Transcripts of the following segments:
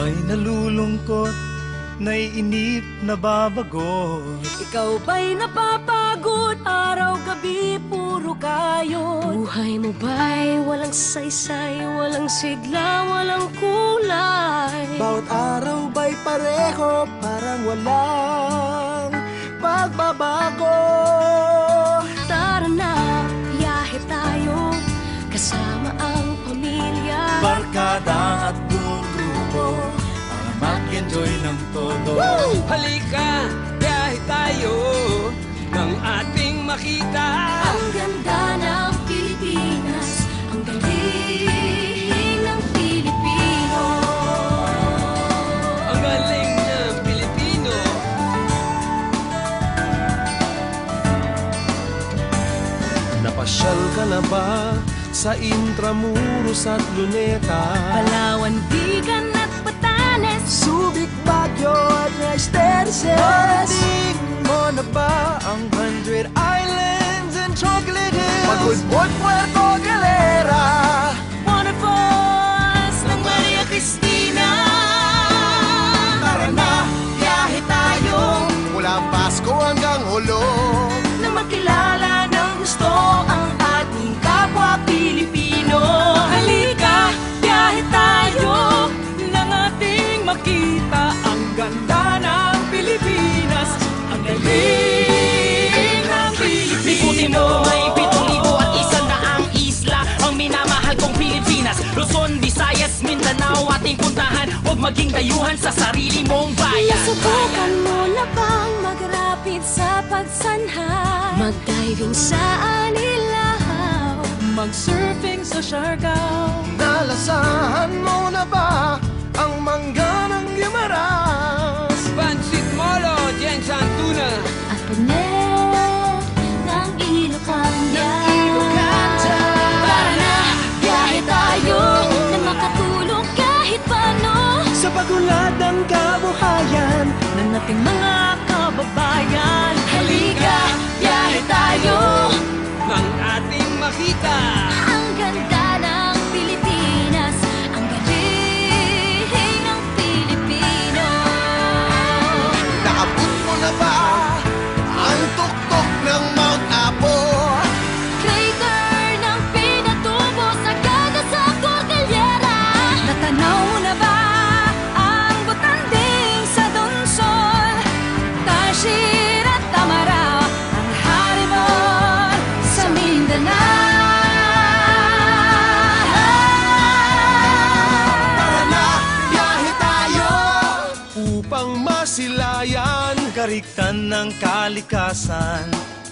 ba'y nalulungkot, naiinip, nababagot? Ikaw ba'y napapagod, araw-gabi puro kayod? Buhay mo ba'y walang saysay, walang sigla, walang kulay? Bawat araw ba'y pareho, parang walang pagbabago? Tara na, biyahe tayo, kasama ang pamilya, Barkada at buong grupo, para mag-enjoy ng todo. Halika, biyahe tayo nang ating makita ang ganda ng Pilipinas, ang galing ng Pilipino. ang galing ng Pilipino. Napasyal ka na ba sa Intramuros at Luneta? Palawan, Bigan at Batanes, Subic, Baguio at Nueces. Narinig mo na ba ang 100 Islands and Chocolate Hills? Pagudbod, Puerto Galera, waterfalls ng Maria Cristina. tara na, biyahe tayo mula Pasko hanggang Hulo. Na makilala ng gusto ang ating kapwa Pilipino. Halika, biyahe tayo, nang ating makita ang ganda ng Pilipinas, ang galing ng Pilipino. May 7,001 isla ang minamahal kong Pilipinas. Luzon, Visayas, Mindanao ating puntahan. Huwag maging dayuhan sa sarili mong bayan. Nasubukan mo na bang mag-rapid sa pagsanha? Mag-diving sa Anilaw, mag-surfing sa Siargao. Nalasahan mo na ba ang mangga ng Guimaras? Pansit Molo, Jensan Tuna. At Pagnet ng Ilocania. Tara na, biyahe tayo, na makatulong kahit paano Sa pagulad ng kabuhayan, ng ating mga kababayan. Halika, biyahe tayo, Nang ating makita ang ganda ng Pilipinas, ang galing ng Pilipino. naabot mo na ba ang tuktok ng Mount Apo? Crater ng Pinatubo sa gada sa Cordillera. Natanaw mo na ba ang butanding sa Donsol? Tashir at Tamaraw, ang Haribon sa Mindanao. Tara na, biyahe tayo upang masilayan Kariktan ng kalikasan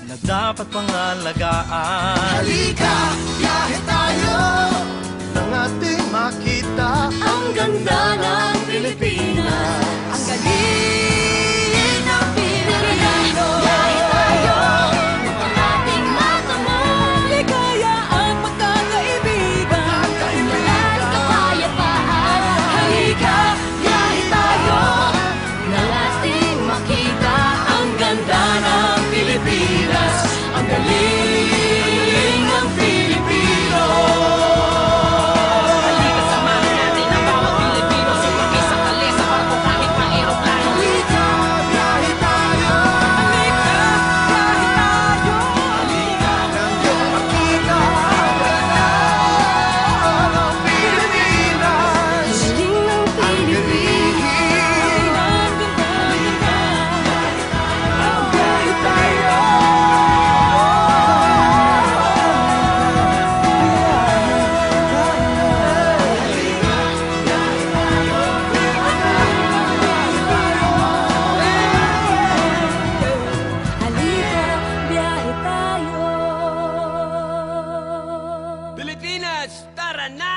na dapat pangalagaan. Halika, biyahe tayo nang ating makita Ang ganda ng Pilipinas, ang galing ng Pilipino. Biyahe tayo, upang ating makamit ligaya ang magkakaibigan, walang kapayapaan. Halika, biyahe tayo, nang ating makita ang ganda ng Pilipinas, ang galing ng Pilipino. Halika, samahan natin ang bawat Pilipino. Sumakay sa kalesa, barko kahit pa aeroplano. Halika, biyahe tayo Halika nang iyong makita ang ganda ng Pilipinas. Galing ng Pilipinas, Biyahe tayo halika, biyahe tayo. Pilipinas, tara na!